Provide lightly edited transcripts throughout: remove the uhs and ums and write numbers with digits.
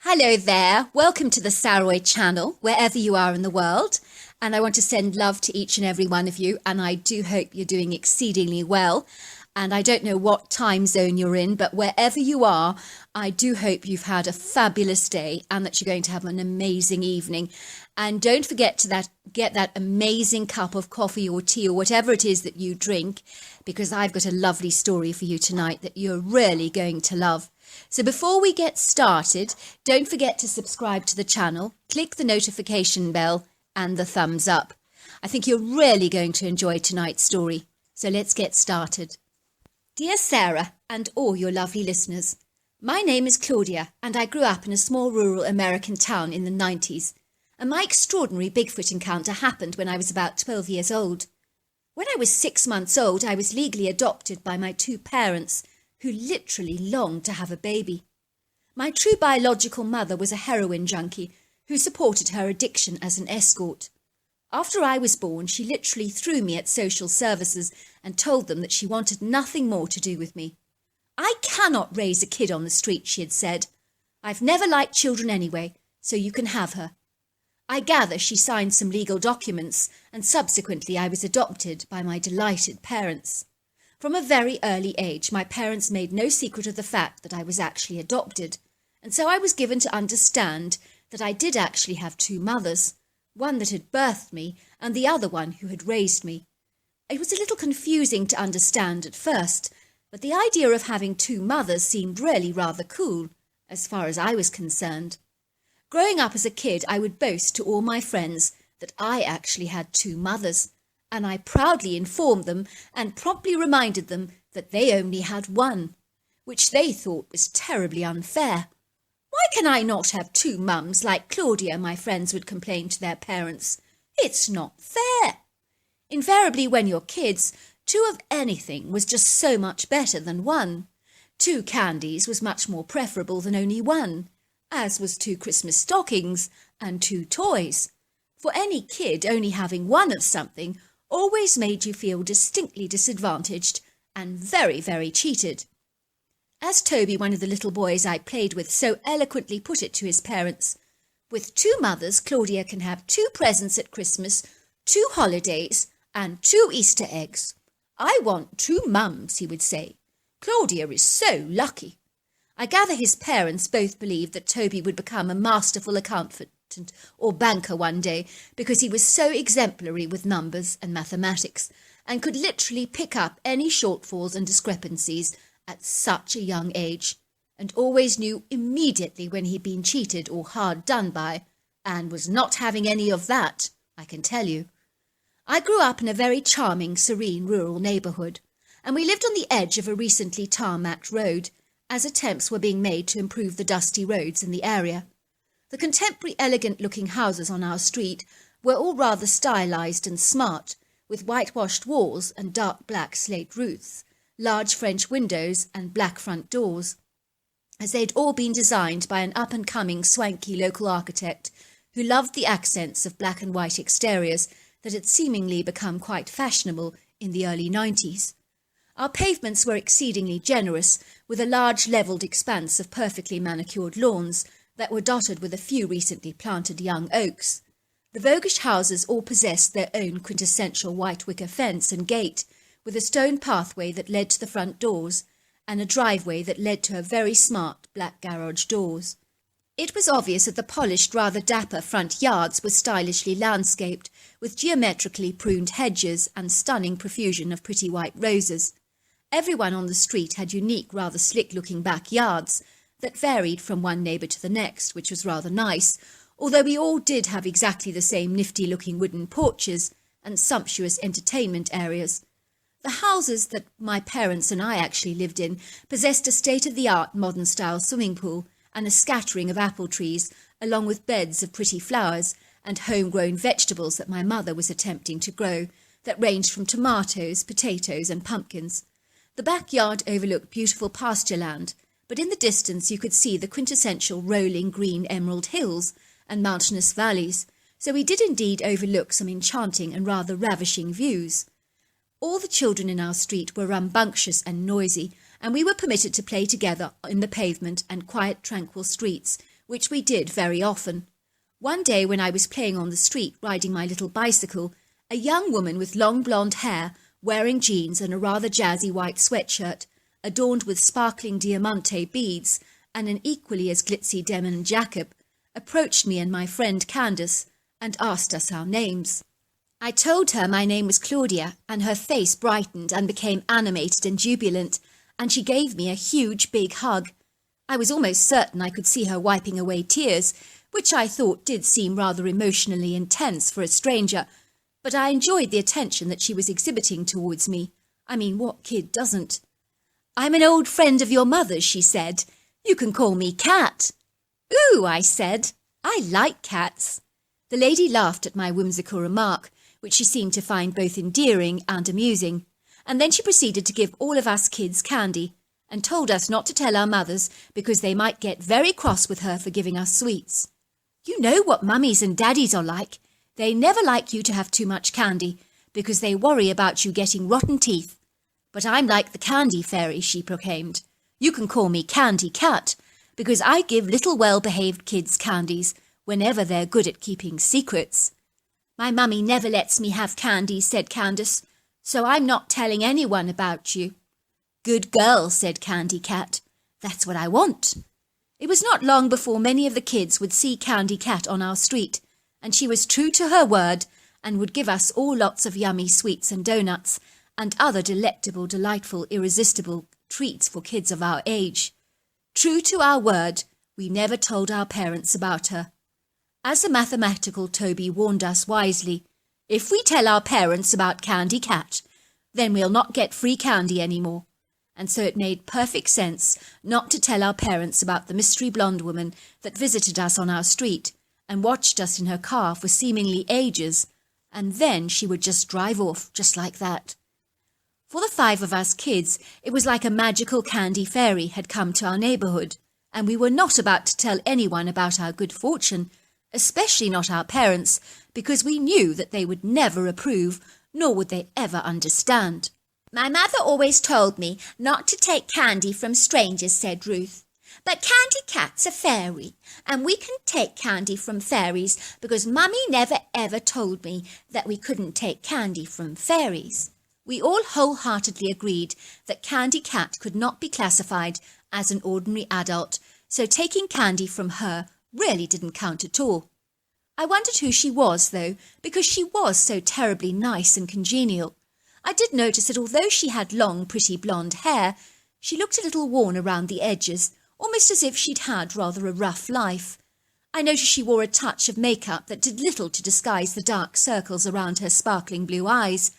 Hello there, welcome to the Saroy channel, wherever you are in the world. And I want to send love to each and every one of you, and I do hope you're doing exceedingly well. And I don't know what time zone you're in, but wherever you are, I do hope you've had a fabulous day and that you're going to have an amazing evening. And don't forget to get that amazing cup of coffee or tea or whatever it is that you drink, because I've got a lovely story for you tonight that you're really going to love. So before we get started, don't forget to subscribe to the channel, click the notification bell and the thumbs up. I think you're really going to enjoy tonight's story. So let's get started. Dear Sarah and all your lovely listeners, my name is Claudia and I grew up in a small rural American town in the 90s. And my extraordinary Bigfoot encounter happened when I was about 12 years old. When I was 6 months old, I was legally adopted by my two parents, who literally longed to have a baby. My true biological mother was a heroin junkie who supported her addiction as an escort. After I was born, she literally threw me at social services and told them that she wanted nothing more to do with me. I cannot raise a kid on the street, she had said. I've never liked children anyway, so you can have her. I gather she signed some legal documents, and subsequently I was adopted by my delighted parents. From a very early age, my parents made no secret of the fact that I was actually adopted, and so I was given to understand that I did actually have two mothers, one that had birthed me and the other one who had raised me. It was a little confusing to understand at first, but the idea of having two mothers seemed really rather cool, as far as I was concerned. Growing up as a kid, I would boast to all my friends that I actually had two mothers, and I proudly informed them and promptly reminded them that they only had one, which they thought was terribly unfair. Why can I not have two mums like Claudia, my friends would complain to their parents. It's not fair. Invariably, when you're kids, two of anything was just so much better than one. Two candies was much more preferable than only one, as was two Christmas stockings and two toys. For any kid, only having one of something always made you feel distinctly disadvantaged and very, very cheated. As Toby, one of the little boys I played with, so eloquently put it to his parents, with two mothers, Claudia can have two presents at Christmas, two holidays, and two Easter eggs. I want two mums, he would say. Claudia is so lucky. I gather his parents both believed that Toby would become a masterful accountant or banker one day because he was so exemplary with numbers and mathematics and could literally pick up any shortfalls and discrepancies at such a young age, and always knew immediately when he'd been cheated or hard done by, and was not having any of that, I can tell you. I grew up in a very charming, serene rural neighbourhood, and we lived on the edge of a recently tarmacked road, as attempts were being made to improve the dusty roads in the area. The contemporary elegant-looking houses on our street were all rather stylised and smart, with whitewashed walls and dark black slate roofs, large French windows and black front doors, as they'd all been designed by an up-and-coming swanky local architect who loved the accents of black and white exteriors that had seemingly become quite fashionable in the early 90s. Our pavements were exceedingly generous, with a large levelled expanse of perfectly manicured lawns that were dotted with a few recently planted young oaks. The voguish houses all possessed their own quintessential white wicker fence and gate, with a stone pathway that led to the front doors, and a driveway that led to a very smart black garage doors. It was obvious that the polished, rather dapper front yards were stylishly landscaped, with geometrically pruned hedges and stunning profusion of pretty white roses. Everyone on the street had unique, rather slick-looking backyards that varied from one neighbour to the next, which was rather nice, although we all did have exactly the same nifty-looking wooden porches and sumptuous entertainment areas. The houses that my parents and I actually lived in possessed a state-of-the-art modern-style swimming pool and a scattering of apple trees, along with beds of pretty flowers and home-grown vegetables that my mother was attempting to grow, that ranged from tomatoes, potatoes and pumpkins. The backyard overlooked beautiful pasture land, but in the distance you could see the quintessential rolling green emerald hills and mountainous valleys, so we did indeed overlook some enchanting and rather ravishing views. All the children in our street were rambunctious and noisy, and we were permitted to play together in the pavement and quiet, tranquil streets, which we did very often. One day when I was playing on the street riding my little bicycle, a young woman with long blonde hair, wearing jeans and a rather jazzy white sweatshirt, adorned with sparkling diamante beads and an equally as glitzy denim jacket, approached me and my friend Candace and asked us our names. I told her my name was Claudia, and her face brightened and became animated and jubilant, and she gave me a huge big hug. I was almost certain I could see her wiping away tears, which I thought did seem rather emotionally intense for a stranger, but I enjoyed the attention that she was exhibiting towards me. I mean, what kid doesn't? "I'm an old friend of your mother's," she said. "You can call me Cat." "Ooh," I said. "I like cats." The lady laughed at my whimsical remark, which she seemed to find both endearing and amusing, and then she proceeded to give all of us kids candy, and told us not to tell our mothers because they might get very cross with her for giving us sweets. "You know what mummies and daddies are like. They never like you to have too much candy, because they worry about you getting rotten teeth. But I'm like the candy fairy," she proclaimed. "You can call me Candy Cat, because I give little well-behaved kids candies whenever they're good at keeping secrets." "My mummy never lets me have candy," said Candace, "so I'm not telling anyone about you." "Good girl," said Candy Cat. "That's what I want." It was not long before many of the kids would see Candy Cat on our street, and she was true to her word and would give us all lots of yummy sweets and donuts and other delectable, delightful, irresistible treats for kids of our age. True to our word, we never told our parents about her. As the mathematical Toby warned us wisely, if we tell our parents about Candy Cat, then we'll not get free candy anymore. And so it made perfect sense not to tell our parents about the mystery blonde woman that visited us on our street and watched us in her car for seemingly ages, and then she would just drive off just like that. For the 5 of us kids, it was like a magical candy fairy had come to our neighbourhood, and we were not about to tell anyone about our good fortune, especially not our parents, because we knew that they would never approve, nor would they ever understand. "My mother always told me not to take candy from strangers," said Ruth. "But Candy Cat's a fairy, and we can take candy from fairies because Mummy never ever told me that we couldn't take candy from fairies." We all wholeheartedly agreed that Candy Cat could not be classified as an ordinary adult, so taking candy from her really didn't count at all. I wondered who she was, though, because she was so terribly nice and congenial. I did notice that although she had long, pretty blonde hair, she looked a little worn around the edges, almost as if she'd had rather a rough life. I noticed she wore a touch of makeup that did little to disguise the dark circles around her sparkling blue eyes,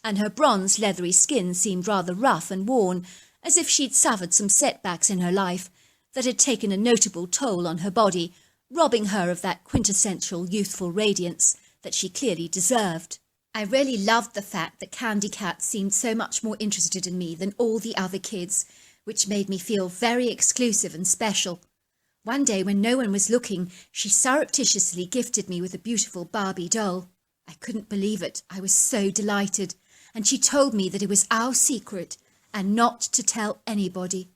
and her bronze, leathery skin seemed rather rough and worn, as if she'd suffered some setbacks in her life that had taken a notable toll on her body, robbing her of that quintessential youthful radiance that she clearly deserved. I really loved the fact that Candy Cat seemed so much more interested in me than all the other kids, which made me feel very exclusive and special. One day when no one was looking, she surreptitiously gifted me with a beautiful Barbie doll. I couldn't believe it. I was so delighted, and she told me that it was our secret and not to tell anybody.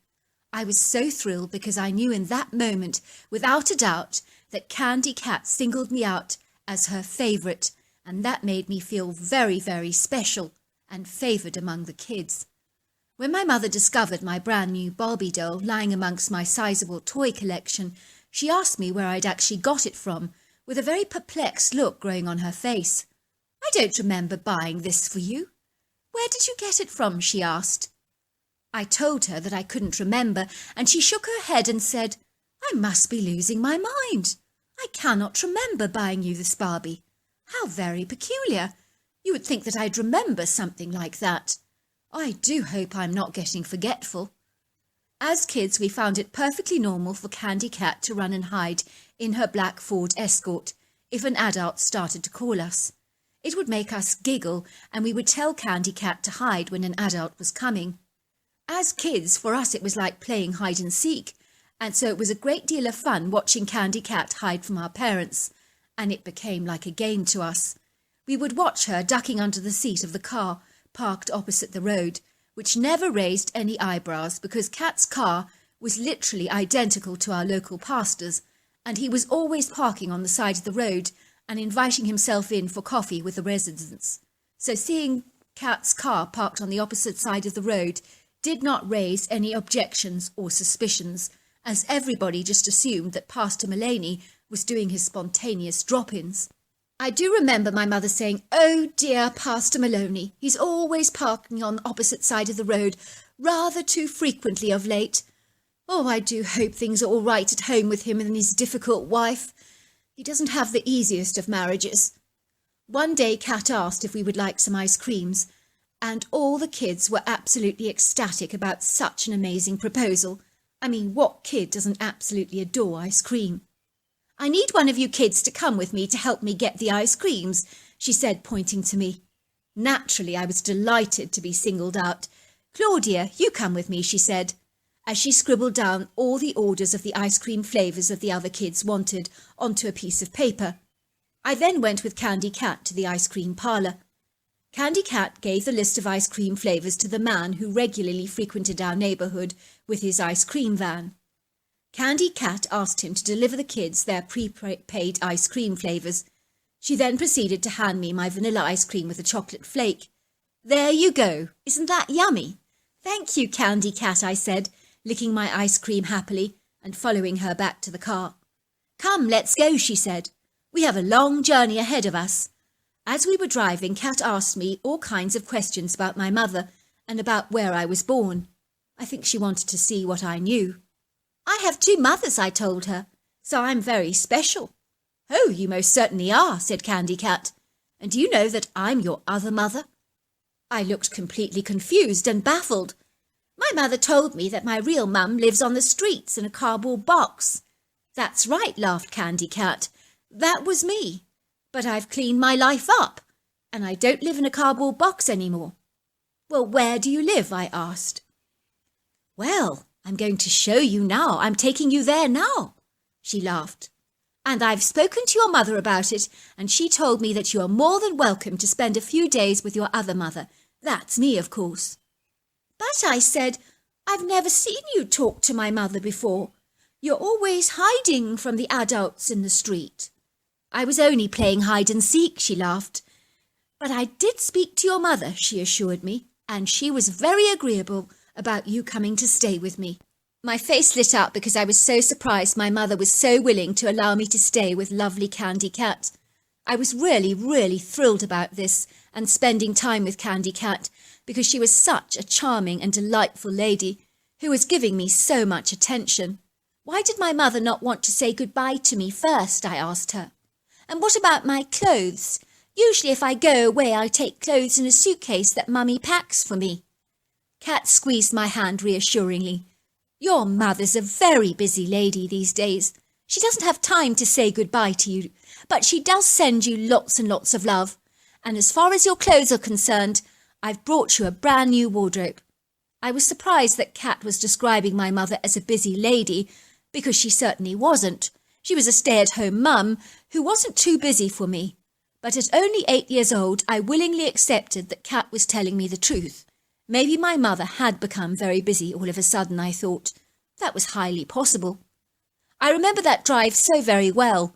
I was so thrilled because I knew in that moment, without a doubt, that Candy Cat singled me out as her favourite, and that made me feel very, very special and favoured among the kids. When my mother discovered my brand new Barbie doll lying amongst my sizable toy collection, she asked me where I'd actually got it from, with a very perplexed look growing on her face. "I don't remember buying this for you." "Where did you get it from?" she asked. I told her that I couldn't remember, and she shook her head and said, "I must be losing my mind. I cannot remember buying you this Barbie. How very peculiar. You would think that I'd remember something like that. I do hope I'm not getting forgetful." As kids, we found it perfectly normal for Candy Cat to run and hide in her black Ford Escort if an adult started to call us. It would make us giggle, and we would tell Candy Cat to hide when an adult was coming. As kids, for us it was like playing hide and seek, and so it was a great deal of fun watching Candy Cat hide from our parents, and it became like a game to us. We would watch her ducking under the seat of the car parked opposite the road, which never raised any eyebrows because Cat's car was literally identical to our local pastor's, and he was always parking on the side of the road and inviting himself in for coffee with the residents. So seeing Kat's car parked on the opposite side of the road did not raise any objections or suspicions, as everybody just assumed that Pastor Mullaney was doing his spontaneous drop-ins. I do remember my mother saying, "Oh dear, Pastor Maloney, he's always parking on the opposite side of the road, rather too frequently of late. Oh, I do hope things are all right at home with him and his difficult wife. He doesn't have the easiest of marriages." One day Kat asked if we would like some ice creams, and all the kids were absolutely ecstatic about such an amazing proposal. I mean, what kid doesn't absolutely adore ice cream? "I need one of you kids to come with me to help me get the ice creams," she said, pointing to me. Naturally, I was delighted to be singled out. "Claudia, you come with me," she said, as she scribbled down all the orders of the ice cream flavours of the other kids wanted onto a piece of paper. I then went with Candy Cat to the ice cream parlour. Candy Cat gave the list of ice cream flavours to the man who regularly frequented our neighbourhood with his ice cream van. Candy Cat asked him to deliver the kids their prepaid ice cream flavours. She then proceeded to hand me my vanilla ice cream with a chocolate flake. "There you go. Isn't that yummy?" "Thank you, Candy Cat," I said, licking my ice cream happily and following her back to the car. "Come, let's go," she said. "We have a long journey ahead of us." As we were driving, Kat asked me all kinds of questions about my mother and about where I was born. I think she wanted to see what I knew. "I have 2 mothers," I told her, "so I'm very special." "Oh, you most certainly are," said Candy Cat. "And do you know that I'm your other mother?" I looked completely confused and baffled. "My mother told me that my real mum lives on the streets in a cardboard box." "That's right," laughed Candy Cat. "That was me. But I've cleaned my life up, and I don't live in a cardboard box anymore." "Well, where do you live?" I asked. "Well, I'm going to show you now. I'm taking you there now," she laughed. "And I've spoken to your mother about it, and she told me that you are more than welcome to spend a few days with your other mother. That's me, of course." "But," I said, "I've never seen you talk to my mother before. You're always hiding from the adults in the street." "I was only playing hide and seek," she laughed. "But I did speak to your mother," she assured me, "and she was very agreeable about you coming to stay with me." My face lit up because I was so surprised my mother was so willing to allow me to stay with lovely Candy Cat. I was really, really thrilled about this and spending time with Candy Cat because she was such a charming and delightful lady who was giving me so much attention. "Why did my mother not want to say goodbye to me first?" I asked her. "And what about my clothes? Usually if I go away I take clothes in a suitcase that Mummy packs for me." Cat squeezed my hand reassuringly. "Your mother's a very busy lady these days. She doesn't have time to say goodbye to you, but she does send you lots and lots of love. And as far as your clothes are concerned, I've brought you a brand new wardrobe." I was surprised that Cat was describing my mother as a busy lady, because she certainly wasn't. She was a stay-at-home mum who wasn't too busy for me. But at only 8 years old, I willingly accepted that Cat was telling me the truth. Maybe my mother had become very busy all of a sudden, I thought. That was highly possible. I remember that drive so very well.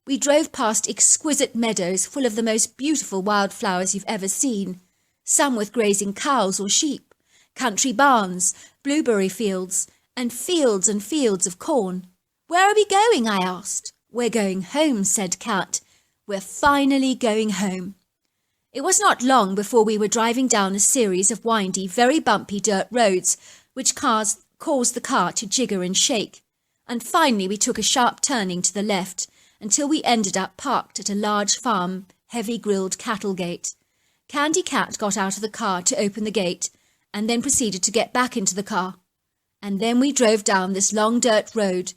We drove past exquisite meadows full of the most beautiful wildflowers you've ever seen, some with grazing cows or sheep, country barns, blueberry fields and fields of corn. "Where are we going?" I asked. "We're going home," said Cat. "We're finally going home." It was not long before we were driving down a series of windy, very bumpy dirt roads, which caused the car to jigger and shake. And finally we took a sharp turning to the left, until we ended up parked at a large farm, heavy-grilled cattle gate. Candy Cat got out of the car to open the gate, and then proceeded to get back into the car. And then we drove down this long dirt road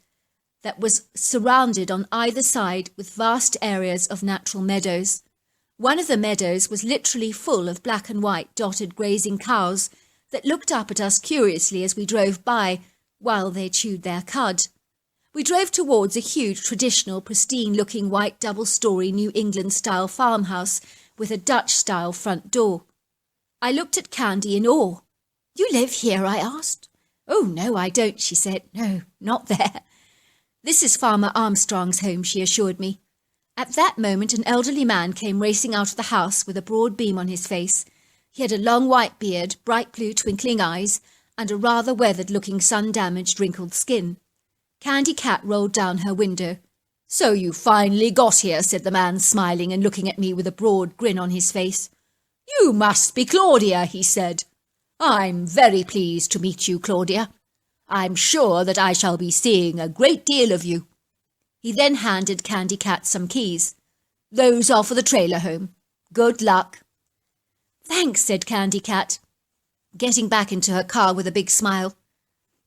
that was surrounded on either side with vast areas of natural meadows. One of the meadows was literally full of black and white dotted grazing cows that looked up at us curiously as we drove by while they chewed their cud. We drove towards a huge, traditional, pristine-looking white double-storey New England-style farmhouse with a Dutch-style front door. I looked at Candy in awe. "You live here?" I asked. "Oh, no, I don't," she said. "No, not there." "This is Farmer Armstrong's home," she assured me. At that moment an elderly man came racing out of the house with a broad beam on his face. He had a long white beard, bright blue twinkling eyes, and a rather weathered-looking sun-damaged wrinkled skin. Candy Cat rolled down her window. "So you finally got here," said the man, smiling and looking at me with a broad grin on his face. "You must be Claudia," he said. "I'm very pleased to meet you, Claudia. I'm sure that I shall be seeing a great deal of you." He then handed Candy Cat some keys. "Those are for the trailer home. Good luck." "Thanks," said Candy Cat, getting back into her car with a big smile.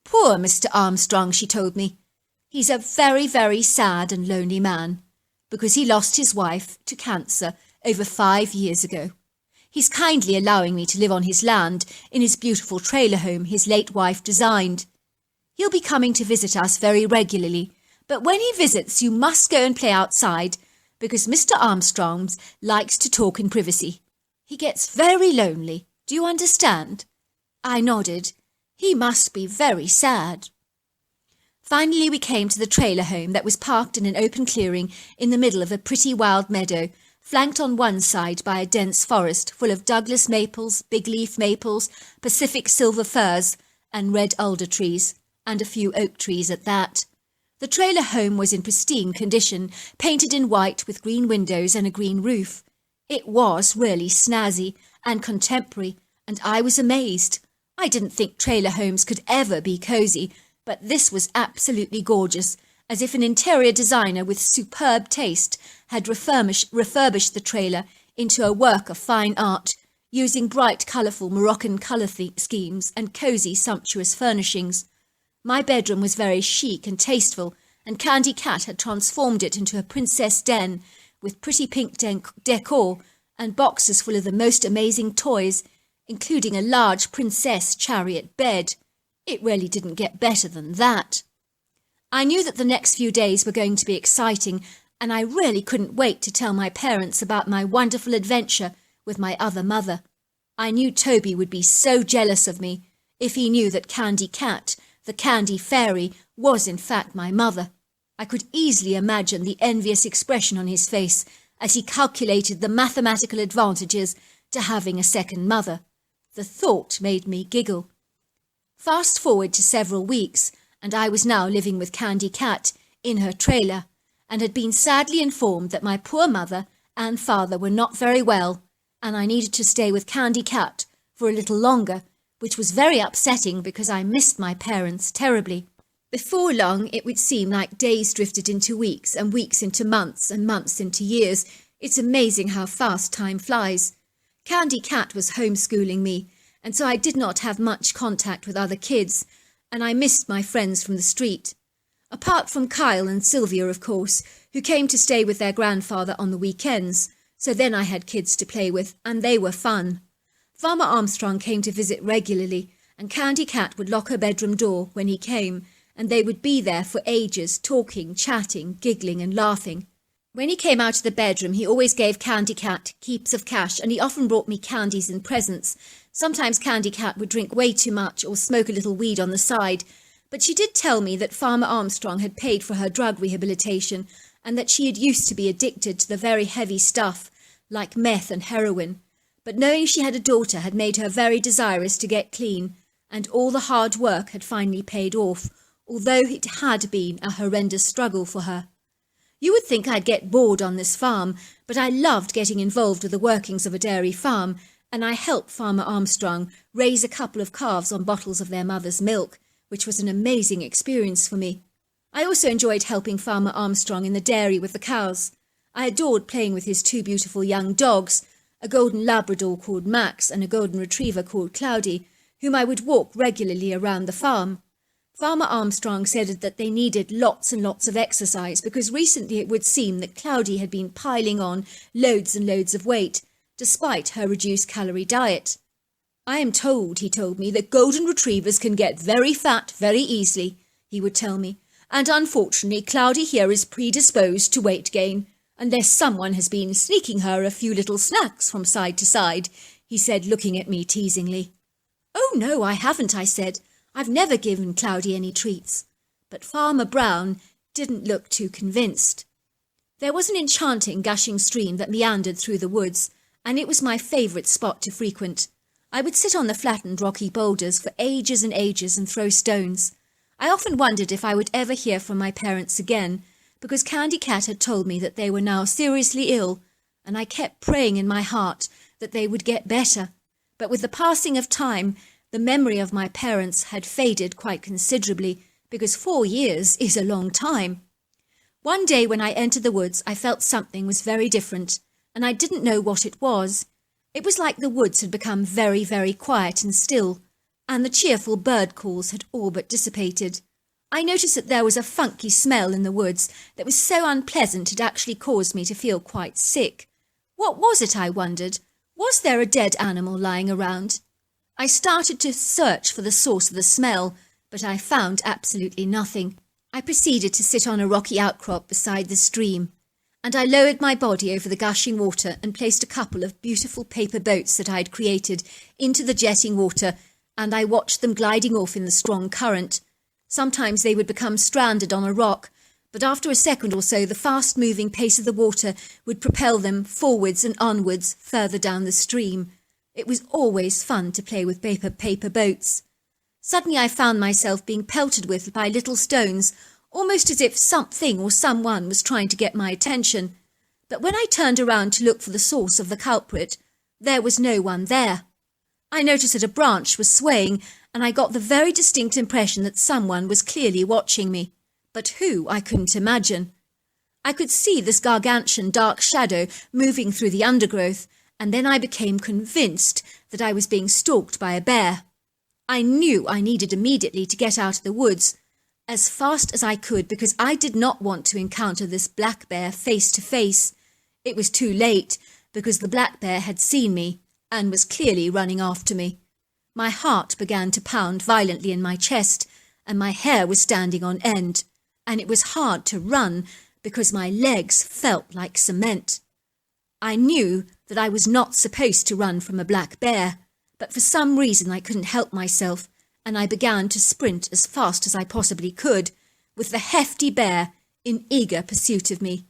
"Poor Mr. Armstrong," she told me. "He's a very, very sad and lonely man, because he lost his wife to cancer over 5 years ago. He's kindly allowing me to live on his land in his beautiful trailer home his late wife designed. He'll be coming to visit us very regularly, but when he visits you must go and play outside, because Mr. Armstrong likes to talk in privacy. He gets very lonely. Do you understand?" I nodded. He must be very sad. Finally we came to the trailer home that was parked in an open clearing in the middle of a pretty wild meadow, flanked on one side by a dense forest full of Douglas maples, big-leaf maples, Pacific silver firs, and red alder trees, and a few oak trees at that. The trailer home was in pristine condition, painted in white with green windows and a green roof. It was really snazzy and contemporary, and I was amazed. I didn't think trailer homes could ever be cosy, but this was absolutely gorgeous, as if an interior designer with superb taste had refurbished the trailer into a work of fine art, using bright, colourful Moroccan colour schemes and cosy, sumptuous furnishings. My bedroom was very chic and tasteful, and Candy Cat had transformed it into a princess den with pretty pink decor and boxes full of the most amazing toys, including a large princess chariot bed. It really didn't get better than that. I knew that the next few days were going to be exciting, and I really couldn't wait to tell my parents about my wonderful adventure with my other mother. I knew Toby would be so jealous of me if he knew that Candy Cat, the Candy Fairy, was in fact my mother. I could easily imagine the envious expression on his face as he calculated the mathematical advantages to having a second mother. The thought made me giggle. Fast forward to several weeks, and I was now living with Candy Cat in her trailer, and had been sadly informed that my poor mother and father were not very well, and I needed to stay with Candy Cat for a little longer, which was very upsetting because I missed my parents terribly. Before long, it would seem like days drifted into weeks, and weeks into months, and months into years. It's amazing how fast time flies. Candy Cat was homeschooling me, and so I did not have much contact with other kids, and I missed my friends from the street. Apart from Kyle and Sylvia, of course, who came to stay with their grandfather on the weekends, so then I had kids to play with, and they were fun. Farmer Armstrong came to visit regularly, and Candy Cat would lock her bedroom door when he came, and they would be there for ages, talking, chatting, giggling and laughing. When he came out of the bedroom, he always gave Candy Cat heaps of cash, and he often brought me candies and presents. Sometimes Candy Cat would drink way too much or smoke a little weed on the side, but she did tell me that Farmer Armstrong had paid for her drug rehabilitation, and that she had used to be addicted to the very heavy stuff, like meth and heroin. But knowing she had a daughter had made her very desirous to get clean, and all the hard work had finally paid off, although it had been a horrendous struggle for her. You would think I'd get bored on this farm, but I loved getting involved with the workings of a dairy farm, and I helped Farmer Armstrong raise a couple of calves on bottles of their mother's milk, which was an amazing experience for me. I also enjoyed helping Farmer Armstrong in the dairy with the cows. I adored playing with his two beautiful young dogs, a golden Labrador called Max and a golden retriever called Cloudy, whom I would walk regularly around the farm. Farmer Armstrong said that they needed lots and lots of exercise because recently it would seem that Cloudy had been piling on loads and loads of weight, despite her reduced calorie diet. "I am told," he told me, "that golden retrievers can get very fat very easily," he would tell me, "and unfortunately Cloudy here is predisposed to weight gain, unless someone has been sneaking her a few little snacks from side to side," he said, looking at me teasingly. "Oh no, I haven't," I said. "I've never given Cloudy any treats." But Farmer Brown didn't look too convinced. There was an enchanting gushing stream that meandered through the woods, and it was my favourite spot to frequent. I would sit on the flattened rocky boulders for ages and ages and throw stones. I often wondered if I would ever hear from my parents again, because Candy Cat had told me that they were now seriously ill, and I kept praying in my heart that they would get better. But with the passing of time, the memory of my parents had faded quite considerably, because 4 years is a long time. One day when I entered the woods, I felt something was very different, and I didn't know what it was. It was like the woods had become very, very quiet and still, and the cheerful bird calls had all but dissipated. I noticed that there was a funky smell in the woods that was so unpleasant it actually caused me to feel quite sick. What was it, I wondered? Was there a dead animal lying around? I started to search for the source of the smell, but I found absolutely nothing. I proceeded to sit on a rocky outcrop beside the stream, and I lowered my body over the gushing water and placed a couple of beautiful paper boats that I had created into the jetting water, and I watched them gliding off in the strong current. Sometimes they would become stranded on a rock, but after a second or so the fast-moving pace of the water would propel them forwards and onwards further down the stream. It was always fun to play with paper boats. Suddenly I found myself being pelted with by little stones, almost as if something or someone was trying to get my attention. But when I turned around to look for the source of the culprit, there was no one there. I noticed that a branch was swaying, and I got the very distinct impression that someone was clearly watching me. But who, I couldn't imagine. I could see this gargantuan dark shadow moving through the undergrowth, and then I became convinced that I was being stalked by a bear. I knew I needed immediately to get out of the woods, as fast as I could, because I did not want to encounter this black bear face to face. It was too late, because the black bear had seen me, and was clearly running after me. My heart began to pound violently in my chest, and my hair was standing on end, and it was hard to run, because my legs felt like cement. I knew that I was not supposed to run from a black bear, but for some reason I couldn't help myself, and I began to sprint as fast as I possibly could, with the hefty bear in eager pursuit of me.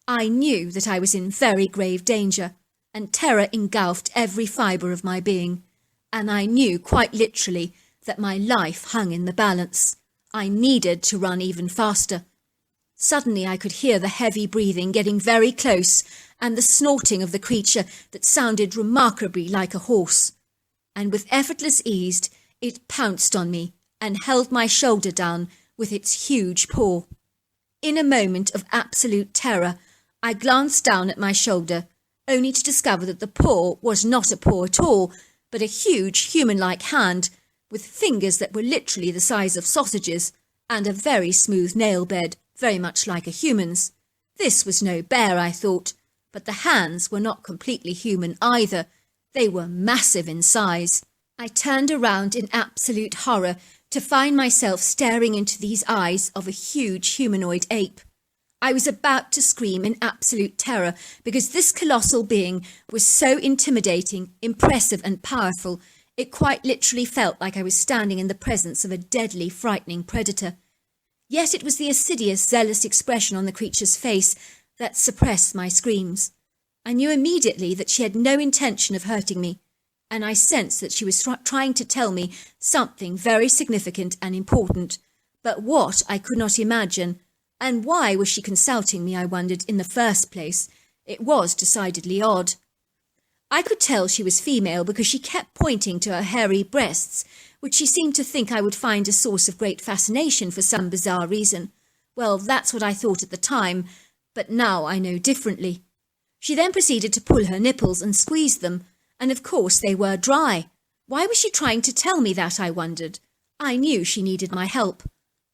I knew that I was in very grave danger, and terror engulfed every fibre of my being, and I knew quite literally that my life hung in the balance. I needed to run even faster. Suddenly I could hear the heavy breathing getting very close, and the snorting of the creature that sounded remarkably like a horse. And with effortless ease, it pounced on me and held my shoulder down with its huge paw. In a moment of absolute terror, I glanced down at my shoulder, only to discover that the paw was not a paw at all, but a huge human-like hand, with fingers that were literally the size of sausages, and a very smooth nail bed, very much like a human's. This was no bear, I thought, but the hands were not completely human either. They were massive in size. I turned around in absolute horror to find myself staring into these eyes of a huge humanoid ape. I was about to scream in absolute terror because this colossal being was so intimidating, impressive and powerful, it quite literally felt like I was standing in the presence of a deadly, frightening predator. Yet it was the assiduous, zealous expression on the creature's face that suppressed my screams. I knew immediately that she had no intention of hurting me, and I sensed that she was trying to tell me something very significant and important, but what I could not imagine. And why was she consulting me, I wondered, in the first place? It was decidedly odd. I could tell she was female because she kept pointing to her hairy breasts, which she seemed to think I would find a source of great fascination for some bizarre reason. Well, that's what I thought at the time, but now I know differently. She then proceeded to pull her nipples and squeeze them, and of course they were dry. Why was she trying to tell me that, I wondered? I knew she needed my help.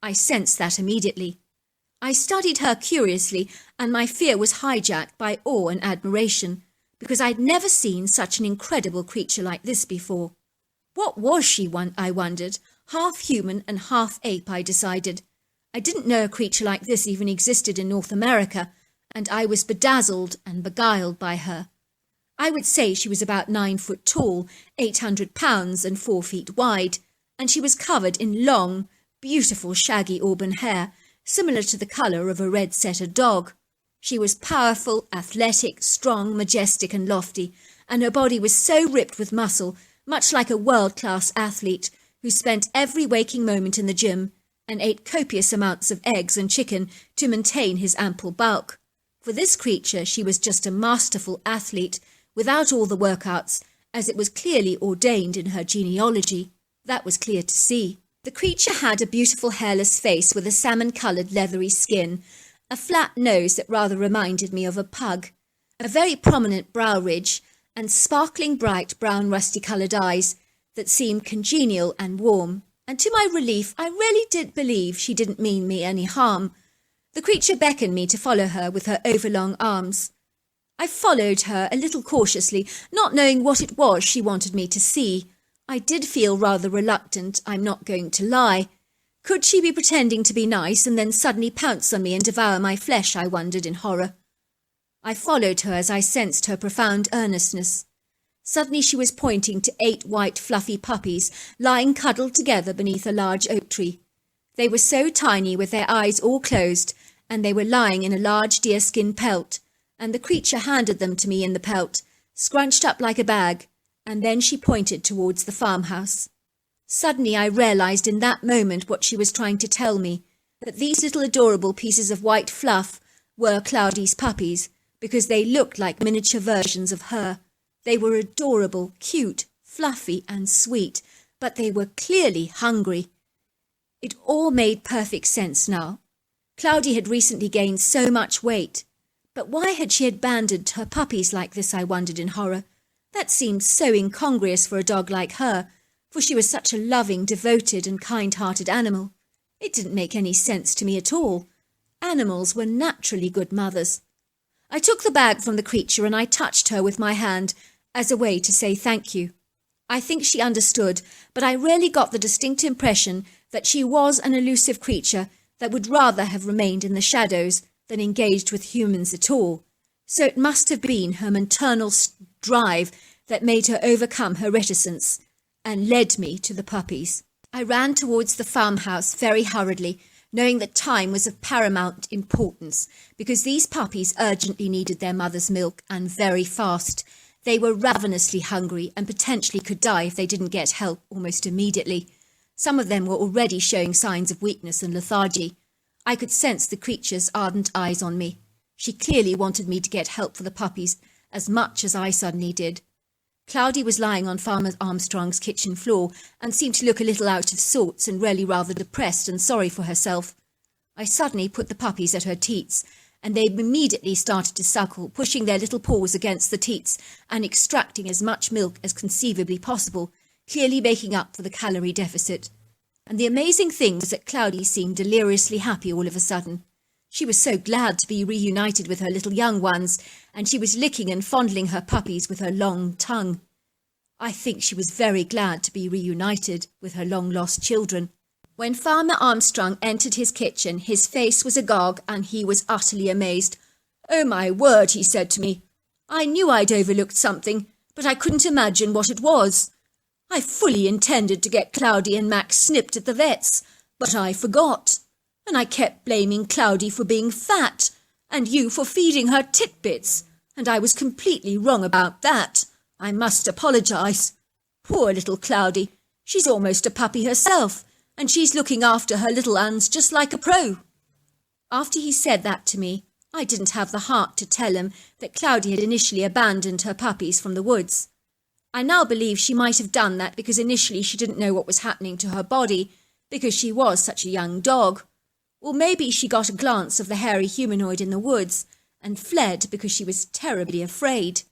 I sensed that immediately. I studied her curiously, and my fear was hijacked by awe and admiration, because I'd never seen such an incredible creature like this before. What was she, I wondered? Half human and half ape, I decided. I didn't know a creature like this even existed in North America, and I was bedazzled and beguiled by her. I would say she was about 9 foot tall, 800 pounds and 4 feet wide, and she was covered in long, beautiful shaggy auburn hair, similar to the colour of a red setter dog. She was powerful, athletic, strong, majestic and lofty, and her body was so ripped with muscle, much like a world-class athlete who spent every waking moment in the gym and ate copious amounts of eggs and chicken to maintain his ample bulk. For this creature, she was just a masterful athlete without all the workouts, as it was clearly ordained in her genealogy. That was clear to see. The creature had a beautiful hairless face with a salmon-coloured leathery skin, a flat nose that rather reminded me of a pug, a very prominent brow ridge, and sparkling bright brown rusty-coloured eyes that seemed congenial and warm. And to my relief, I really did believe she didn't mean me any harm. The creature beckoned me to follow her with her overlong arms. I followed her a little cautiously, not knowing what it was she wanted me to see. I did feel rather reluctant, I'm not going to lie. Could she be pretending to be nice and then suddenly pounce on me and devour my flesh, I wondered in horror. I followed her as I sensed her profound earnestness. Suddenly she was pointing to 8 white fluffy puppies lying cuddled together beneath a large oak tree. They were so tiny with their eyes all closed, and they were lying in a large deerskin pelt, and the creature handed them to me in the pelt, scrunched up like a bag, and then she pointed towards the farmhouse. Suddenly I realised in that moment what she was trying to tell me, that these little adorable pieces of white fluff were Cloudy's puppies, because they looked like miniature versions of her. They were adorable, cute, fluffy and sweet, but they were clearly hungry. It all made perfect sense now. Cloudy had recently gained so much weight. But why had she abandoned her puppies like this, I wondered in horror. That seemed so incongruous for a dog like her, for she was such a loving, devoted and kind-hearted animal. It didn't make any sense to me at all. Animals were naturally good mothers. I took the bag from the creature and I touched her with my hand as a way to say thank you. I think she understood, but I really got the distinct impression that she was an elusive creature that would rather have remained in the shadows than engaged with humans at all. So it must have been her maternal drive that made her overcome her reticence and led me to the puppies. I ran towards the farmhouse very hurriedly, knowing that time was of paramount importance, because these puppies urgently needed their mother's milk, and very fast. They were ravenously hungry and potentially could die if they didn't get help almost immediately. Some of them were already showing signs of weakness and lethargy. I could sense the creature's ardent eyes on me. She clearly wanted me to get help for the puppies as much as I suddenly did. Cloudy was lying on Farmer Armstrong's kitchen floor and seemed to look a little out of sorts and really rather depressed and sorry for herself. I suddenly put the puppies at her teats, and they immediately started to suckle, pushing their little paws against the teats and extracting as much milk as conceivably possible, clearly making up for the calorie deficit. And the amazing thing was that Cloudy seemed deliriously happy all of a sudden. She was so glad to be reunited with her little young ones, and she was licking and fondling her puppies with her long tongue. I think she was very glad to be reunited with her long-lost children. When Farmer Armstrong entered his kitchen, his face was agog and he was utterly amazed. "Oh, my word," he said to me. "I knew I'd overlooked something, but I couldn't imagine what it was. I fully intended to get Cloudy and Max snipped at the vet's, but I forgot. And I kept blaming Cloudy for being fat, and you for feeding her titbits, and I was completely wrong about that. I must apologise. Poor little Cloudy. She's almost a puppy herself, and she's looking after her little uns just like a pro." After he said that to me, I didn't have the heart to tell him that Cloudy had initially abandoned her puppies from the woods. I now believe she might have done that because initially she didn't know what was happening to her body, because she was such a young dog. Or maybe she got a glance of the hairy humanoid in the woods and fled because she was terribly afraid.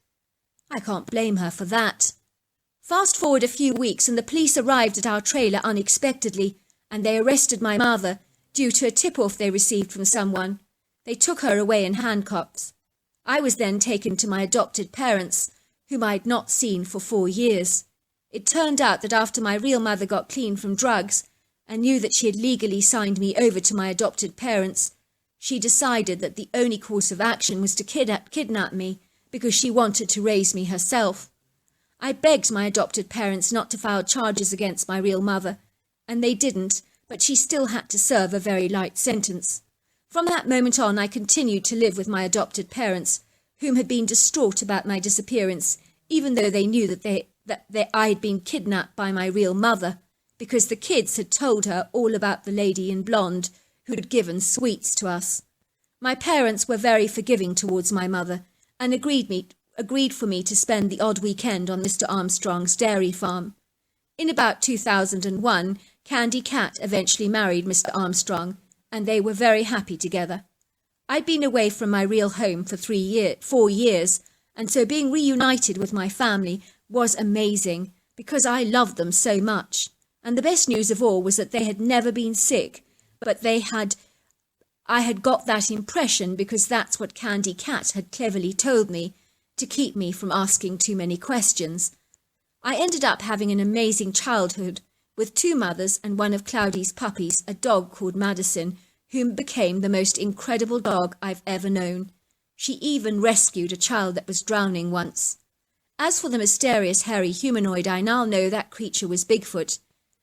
I can't blame her for that. Fast forward a few weeks and the police arrived at our trailer unexpectedly, and they arrested my mother due to a tip-off they received from someone. They took her away in handcuffs. I was then taken to my adopted parents, whom I had not seen for 4 years. It turned out that after my real mother got clean from drugs and knew that she had legally signed me over to my adopted parents, she decided that the only course of action was to kidnap me because she wanted to raise me herself. I begged my adopted parents not to file charges against my real mother, and they didn't, but she still had to serve a very light sentence. From that moment on, I continued to live with my adopted parents, whom had been distraught about my disappearance, even though they knew that I had been kidnapped by my real mother, because the kids had told her all about the lady in blonde who had given sweets to us. My parents were very forgiving towards my mother, and agreed for me to spend the odd weekend on Mr. Armstrong's dairy farm. In about 2001, Candy Cat eventually married Mr. Armstrong, and they were very happy together. I'd been away from my real home for 4 years, and so being reunited with my family was amazing because I loved them so much. And the best news of all was that they had never been sick, but I had got that impression because that's what Candy Cat had cleverly told me to keep me from asking too many questions. I ended up having an amazing childhood with 2 mothers and one of Cloudy's puppies, a dog called Madison, whom became the most incredible dog I've ever known. She even rescued a child that was drowning once. As for the mysterious hairy humanoid, I now know that creature was Bigfoot,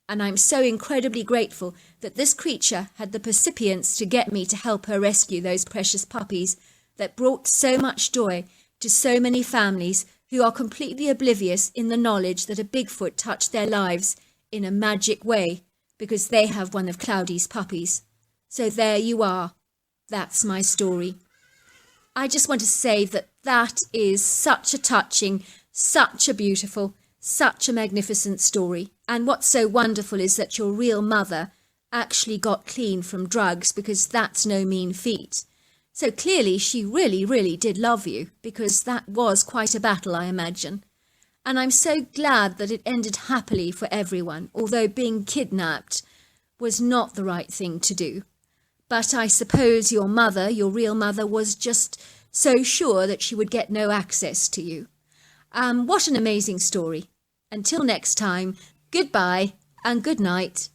and I'm so incredibly grateful that this creature had the percipience to get me to help her rescue those precious puppies that brought so much joy to so many families who are completely oblivious in the knowledge that a Bigfoot touched their lives in a magic way because they have one of Cloudy's puppies. So there you are. That's my story. I just want to say that is such a touching, such a beautiful, such a magnificent story. And what's so wonderful is that your real mother actually got clean from drugs, because that's no mean feat. So clearly she really, really did love you, because that was quite a battle, I imagine. And I'm so glad that it ended happily for everyone, although being kidnapped was not the right thing to do. But I suppose your mother, your real mother, was just so sure that she would get no access to you. What an amazing story. Until next time, goodbye and good night.